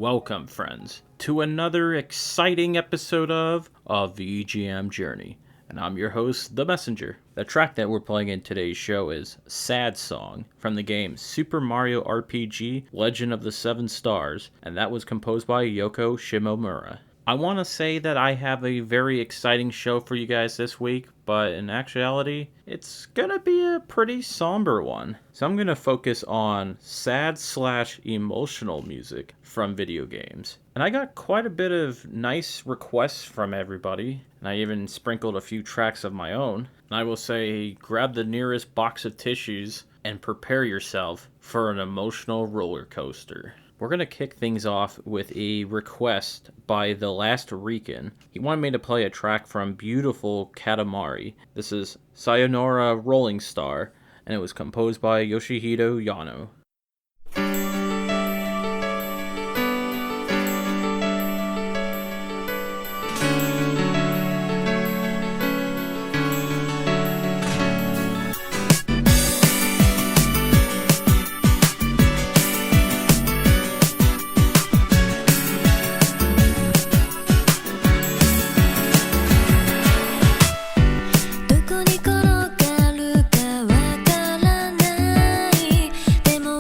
Welcome, friends, to another exciting episode of the EGM Journey. And I'm your host, The Messenger. The track that we're playing in today's show is Sad Song from the game Super Mario RPG Legend of the Seven Stars, and that was composed by Yoko Shimomura. I want to say that I have a very exciting show for you guys this week, but in actuality, it's gonna be a pretty somber one. So I'm gonna focus on sad/emotional music from video games. And I got quite a bit of nice requests from everybody, and I even sprinkled a few tracks of my own. And I will say, grab the nearest box of tissues and prepare yourself for an emotional roller coaster. We're going to kick things off with a request by The Last Rican. He wanted me to play a track from beautiful Katamari. This is Sayonara Rolling Star, and it was composed by Yoshihito Yano. どこに転がるかわからないでも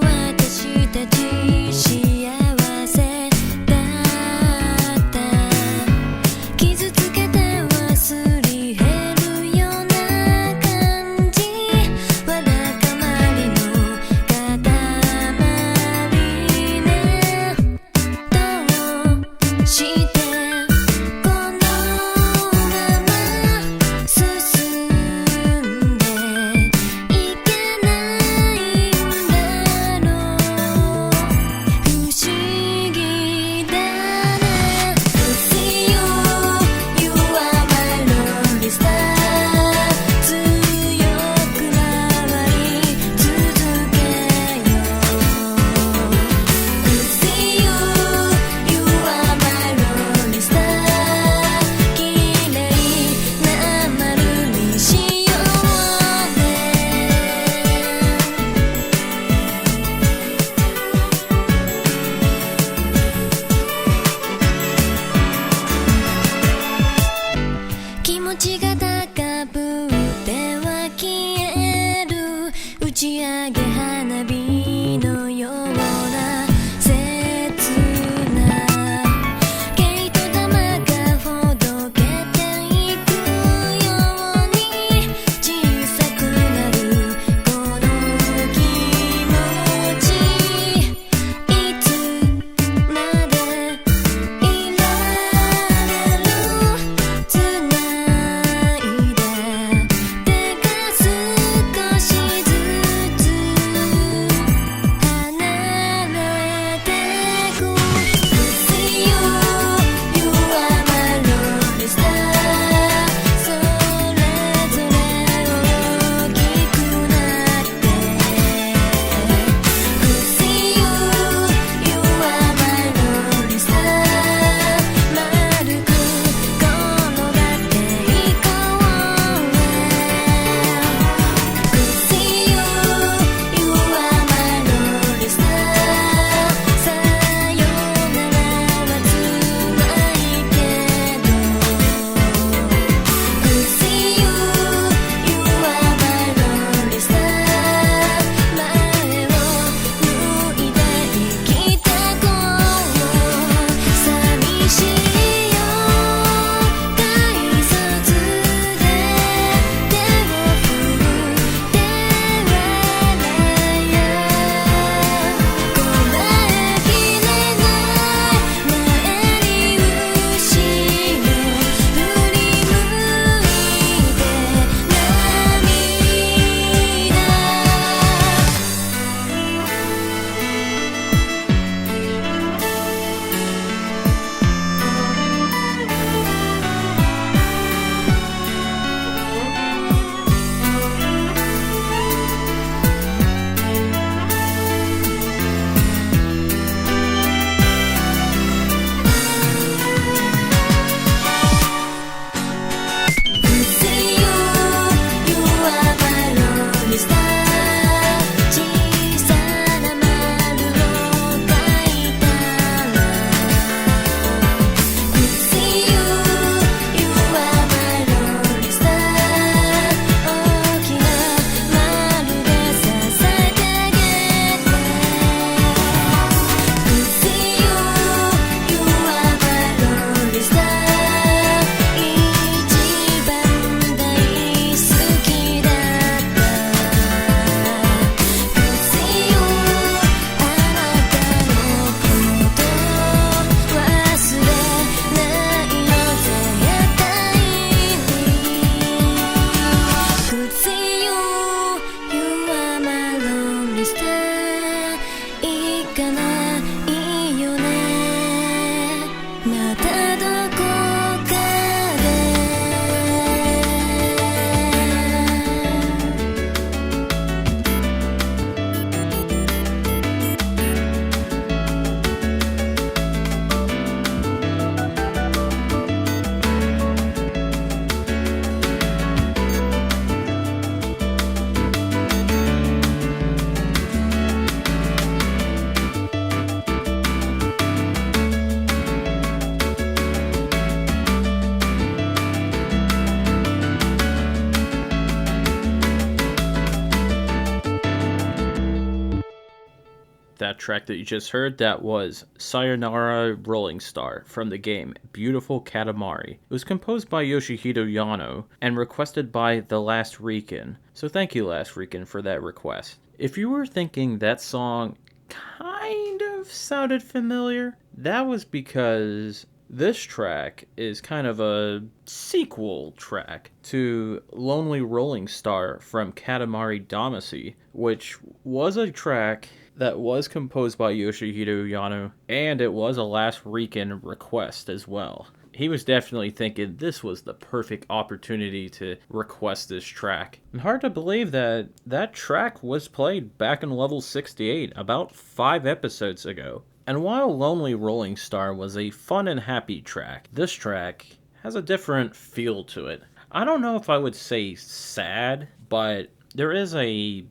That track that you just heard, that was Sayonara Rolling Star from the game Beautiful Katamari. It was composed by Yoshihito Yano and requested by The Last Rican. So thank you, Last Rican, for that request. If you were thinking that song kind of sounded familiar, that was because this track is kind of a sequel track to Lonely Rolling Star from Katamari Damacy, which was a track that was composed by Yoshihito Yano, and it was a Last Rican request as well. He was definitely thinking this was the perfect opportunity to request this track. And hard to believe that that track was played back in level 68 about 5 episodes ago. And while Lonely Rolling Star was a fun and happy track, this track has a different feel to it. I don't know if I would say sad, but there is a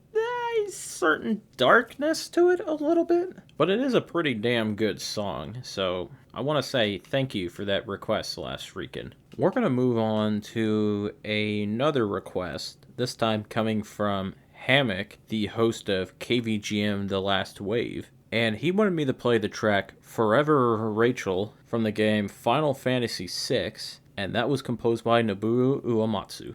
certain darkness to it a little bit. But it is a pretty damn good song, so I want to say thank you for that request, Last Rican. We're going to move on to another request, this time coming from Hammock, the host of KVGM The Last Wave. And he wanted me to play the track Forever Rachel from the game Final Fantasy VI, and that was composed by Nobuo Uematsu.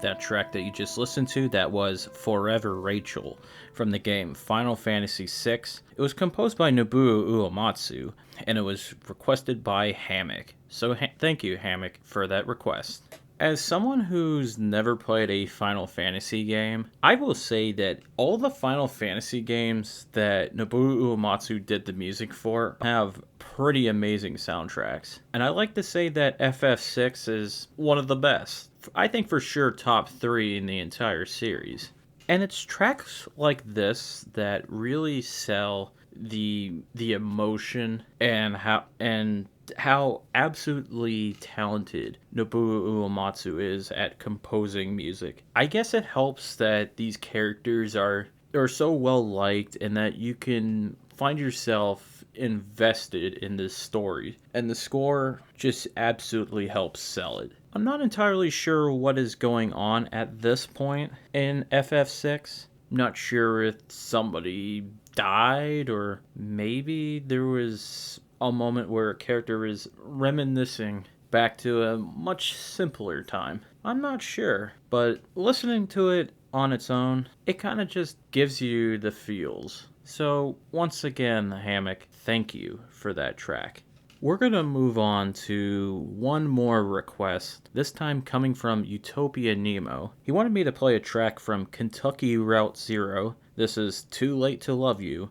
That track that you just listened to, that was Forever Rachel from the game Final Fantasy VI. It was composed by Nobuo Uematsu, and it was requested by Hammock. So thank you, Hammock, for that request. As someone who's never played a Final Fantasy game, I will say that all the Final Fantasy games that Nobuo Uematsu did the music for have pretty amazing soundtracks. And I like to say that FF6 is one of the best. I think for sure top 3 in the entire series. And it's tracks like this that really sell the emotion and how absolutely talented Nobuo Uematsu is at composing music. I guess it helps that these characters are so well liked and that you can find yourself invested in this story, and the score just absolutely helps sell it. I'm not entirely sure what is going on at this point in FF6. Not sure if somebody died, or maybe there was a moment where a character is reminiscing back to a much simpler time. I'm not sure, but listening to it on its own, it kind of just gives you the feels. So, once again, Hammock, thank you for that track. We're going to move on to one more request, this time coming from Utopia Nemo. He wanted me to play a track from Kentucky Route Zero. This is Too Late to Love You,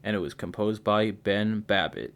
and it was composed by Ben Babbitt.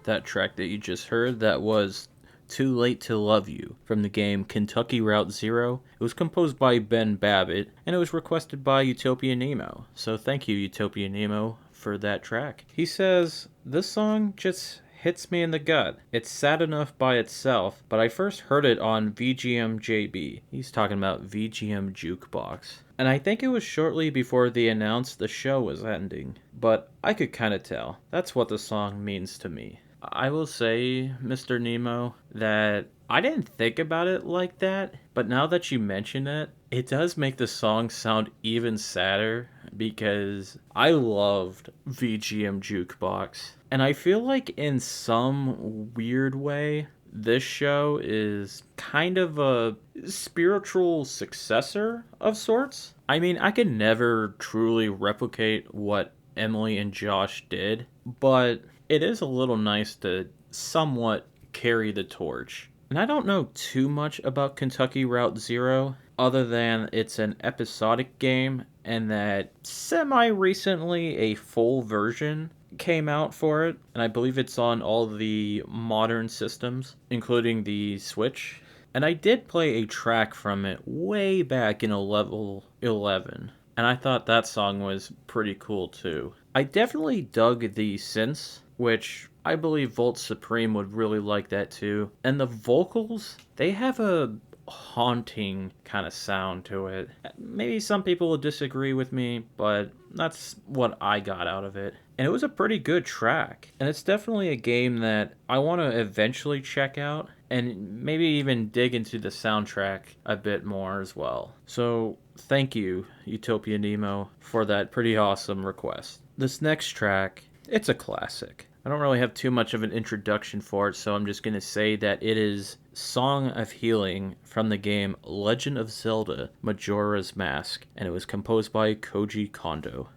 That track that you just heard, that was Too Late to Love You from the game Kentucky Route Zero. It was composed by Ben Babbitt, and it was requested by Utopia Nemo. So thank you, Utopia Nemo, for that track. He says, this song just hits me in the gut. It's sad enough by itself, but I first heard it on VGM JB. He's talking about VGM Jukebox. And I think it was shortly before they announced the show was ending. But I could kind of tell. That's what the song means to me. I will say, Mr. Nemo, that I didn't think about it like that, but now that you mention it, it does make the song sound even sadder because I loved VGM Jukebox. And I feel like in some weird way, this show is kind of a spiritual successor of sorts. I mean, I could never truly replicate what Emily and Josh did, but it is a little nice to somewhat carry the torch. And I don't know too much about Kentucky Route Zero, other than it's an episodic game and that semi-recently a full version came out for it, and I believe it's on all the modern systems, including the Switch. And I did play a track from it way back in a level 11, and I thought that song was pretty cool too. I definitely dug the synths, which I believe Volt Supreme would really like that too. And the vocals, they have a haunting kind of sound to it. Maybe some people will disagree with me, but that's what I got out of it. And it was a pretty good track. And it's definitely a game that I want to eventually check out and maybe even dig into the soundtrack a bit more as well. So thank you, Utopia Nemo, for that pretty awesome request. This next track, it's a classic. I don't really have too much of an introduction for it, so I'm just going to say that it is Song of Healing from the game Legend of Zelda Majora's Mask, and it was composed by Koji Kondo.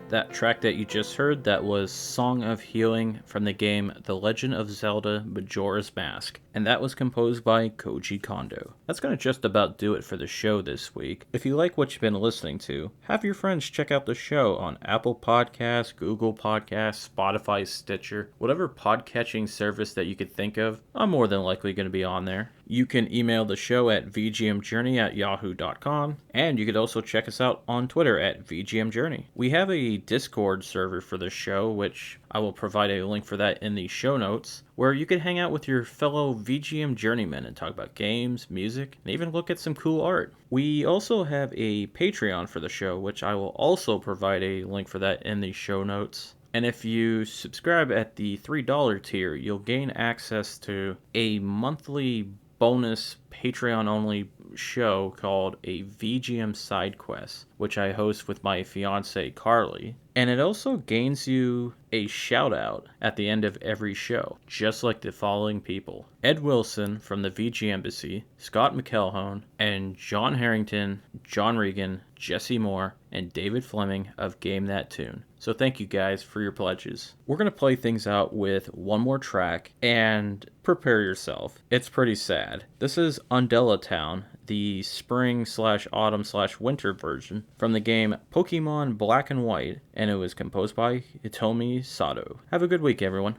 That track that you just heard, that was Song of Healing from the game The Legend of Zelda Majora's Mask, and that was composed by Koji Kondo. That's going to just about do it for the show this week. If you like what you've been listening to, have your friends check out the show on Apple Podcasts, Google Podcasts, Spotify, Stitcher, whatever podcatching service that you could think of. I'm more than likely going to be on there. You can email the show at vgmjourney@yahoo.com, and you could also check us out on Twitter at vgmjourney. We have a Discord server for the show, which I will provide a link for that in the show notes, where you can hang out with your fellow VGM journeymen and talk about games, music, and even look at some cool art. We also have a Patreon for the show, which I will also provide a link for that in the show notes. And if you subscribe at the $3 tier, you'll gain access to a monthly bonus Patreon-only show called a VGM Side Quest, which I host with my fiance Carly. And it also gains you a shout out at the end of every show, just like the following people: Ed Wilson from the VG Embassy, Scott McElhone, and John Harrington, John Regan, Jesse Moore, and David Fleming of Game That Tune. So thank you guys for your pledges. We're going to play things out with one more track, and prepare yourself. It's pretty sad. This is Undella Town, the spring/autumn/winter version from the game Pokemon Black and White, and it was composed by Hitomi Sato. Have a good week, everyone.